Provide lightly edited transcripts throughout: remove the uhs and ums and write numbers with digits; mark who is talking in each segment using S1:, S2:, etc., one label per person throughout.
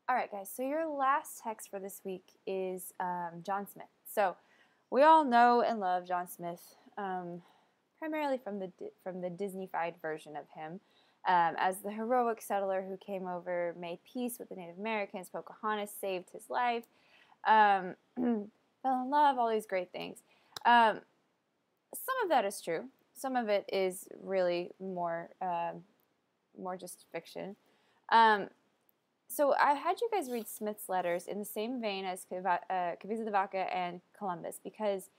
S1: All right, guys, so your last text for this week is John Smith. So we all know and love John Smith, primarily from the Disney-fied version of him, as the heroic settler who came over, made peace with the Native Americans. Pocahontas saved his life, fell in love, all these great things. Some of that is true. Some of it is really more just fiction. So I had you guys read Smith's letters in the same vein as Cabeza de Vaca and Columbus, because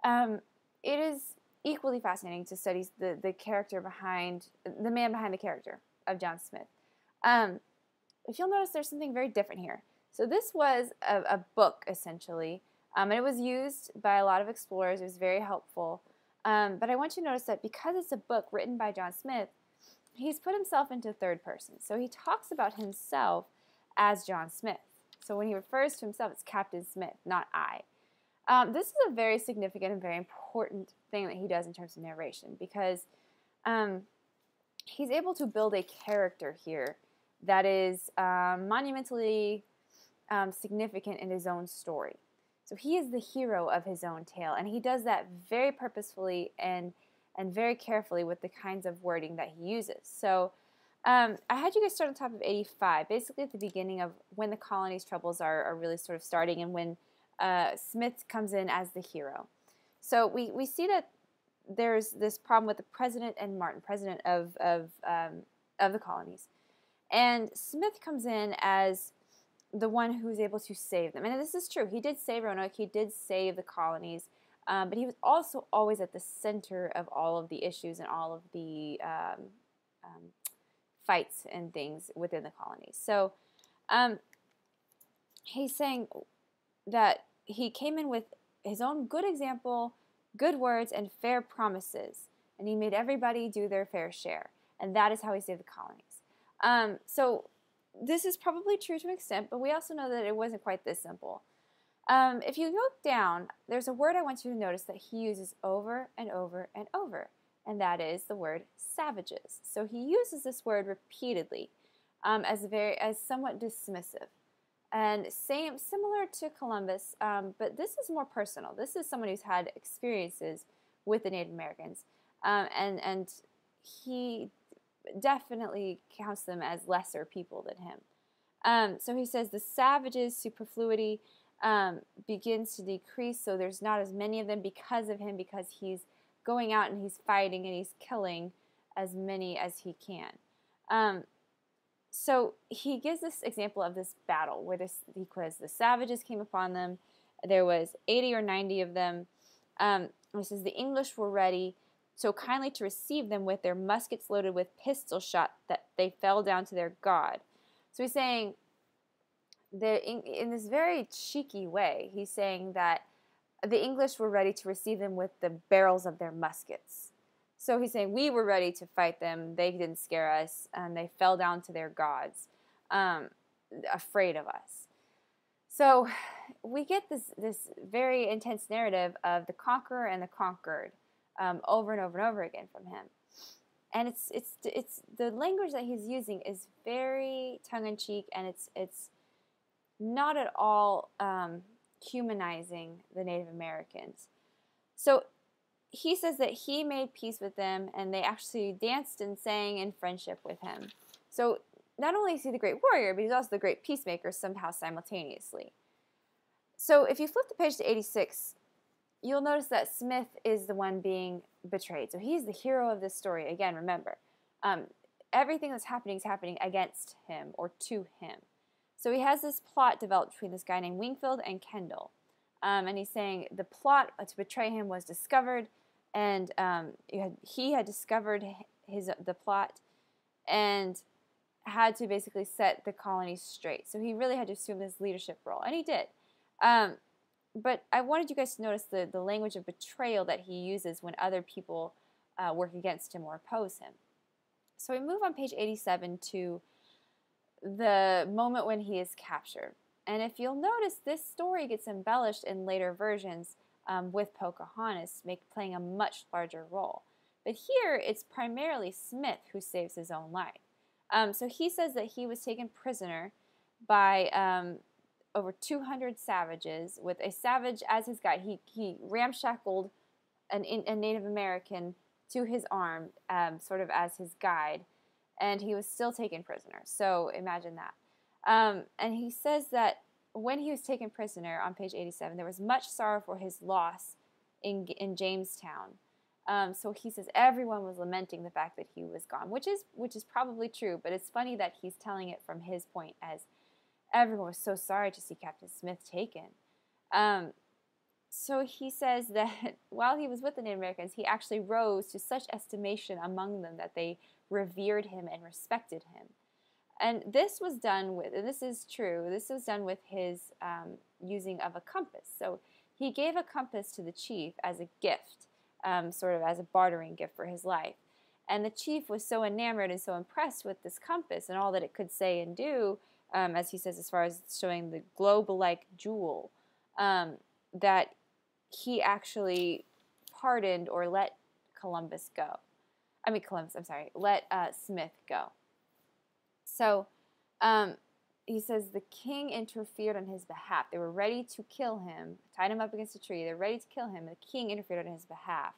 S1: it is equally fascinating to study the character behind, the man behind the character of John Smith. If you'll notice, there's something very different here. So this was a book, essentially, and it was used by a lot of explorers. It was very helpful. But I want you to notice that because it's a book written by John Smith, he's put himself into third person. So he talks about himself as John Smith. So when he refers to himself, it's Captain Smith, not I. This is a very significant and very important thing that he does in terms of narration, because he's able to build a character here that is monumentally significant in his own story. So he is the hero of his own tale, and he does that very purposefully and very carefully with the kinds of wording that he uses. So I had you guys start on top of 85, basically at the beginning of when the colony's troubles are really sort of starting, and when Smith comes in as the hero. So we see that there's this problem with the president and Martin, president of the colonies. And Smith comes in as the one who's able to save them. And this is true. He did save Roanoke. He did save the colonies. But he was also always at the center of all of the issues and all of the fights and things within the colonies. So he's saying that he came in with his own good example, good words, and fair promises. And he made everybody do their fair share. And that is how he saved the colonies. So this is probably true to an extent, but we also know that it wasn't quite this simple. If you look down, there's a word I want you to notice that he uses over and over and over, and that is the word savages. So he uses this word repeatedly as somewhat dismissive, and similar to Columbus, but this is more personal. This is someone who's had experiences with the Native Americans, and he definitely counts them as lesser people than him. So he says the savages' superfluity begins to decrease, so there's not as many of them because of him, because he's going out and he's fighting and he's killing as many as he can. So he gives this example of this battle where because the savages came upon them. There was 80 or 90 of them. He says the English were ready so kindly to receive them with their muskets loaded with pistol shot that they fell down to their God. So he's saying, in this very cheeky way, he's saying that the English were ready to receive them with the barrels of their muskets. So he's saying we were ready to fight them. They didn't scare us, and they fell down to their gods, afraid of us. So we get this very intense narrative of the conqueror and the conquered over and over and over again from him. And it's the language that he's using is very tongue-in-cheek, and it's not at all humanizing the Native Americans. So he says that he made peace with them, and they actually danced and sang in friendship with him. So not only is he the great warrior, but he's also the great peacemaker somehow simultaneously. So if you flip the page to 86, you'll notice that Smith is the one being betrayed. So he's the hero of this story. Again, remember, everything that's happening is happening against him or to him. So he has this plot developed between this guy named Wingfield and Kendall. And he's saying the plot to betray him was discovered, and he had discovered the plot and had to basically set the colony straight. So he really had to assume this leadership role, and he did. But I wanted you guys to notice the language of betrayal that he uses when other people work against him or oppose him. So we move on page 87 to the moment when he is captured. And if you'll notice, this story gets embellished in later versions with Pocahontas playing a much larger role. But here, it's primarily Smith who saves his own life. So he says that he was taken prisoner by over 200 savages with a savage as his guide. He ramshackled a Native American to his arm, sort of as his guide, and he was still taken prisoner. So imagine that. And he says that when he was taken prisoner on page 87, there was much sorrow for his loss in Jamestown. So he says everyone was lamenting the fact that he was gone, which is probably true. But it's funny that he's telling it from his point, as everyone was so sorry to see Captain Smith taken. So he says that while he was with the Native Americans, he actually rose to such estimation among them that they revered him and respected him. And this was done with, and this is true, this was done with his using of a compass. So he gave a compass to the chief as a gift, sort of as a bartering gift for his life. And the chief was so enamored and so impressed with this compass and all that it could say and do, as he says, as far as showing the globe-like jewel, that he actually pardoned or let Columbus go. Let Smith go. So he says the king interfered on his behalf. They were ready to kill him, tied him up against a tree. They're ready to kill him. The king interfered on his behalf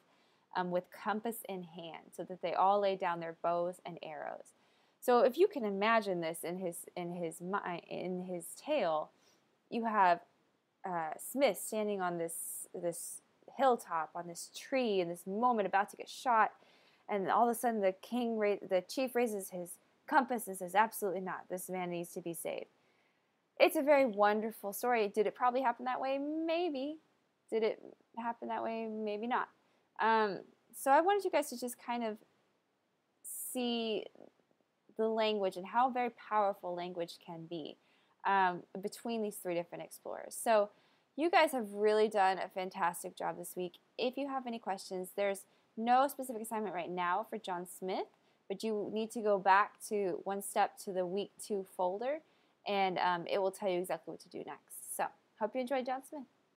S1: with compass in hand, so that they all laid down their bows and arrows. So if you can imagine this in his tale, you have Smith standing on this hilltop, on this tree, in this moment about to get shot, and all of a sudden the chief raises his compass and says, absolutely not, this man needs to be saved. It's a very wonderful story. Did it probably happen that way? Maybe. Did it happen that way? Maybe not. So I wanted you guys to just kind of see the language and how very powerful language can be between these three different explorers. So you guys have really done a fantastic job this week. If you have any questions, there's no specific assignment right now for John Smith, but you need to go back to one step to the week 2 folder, and it will tell you exactly what to do next. So hope you enjoyed John Smith.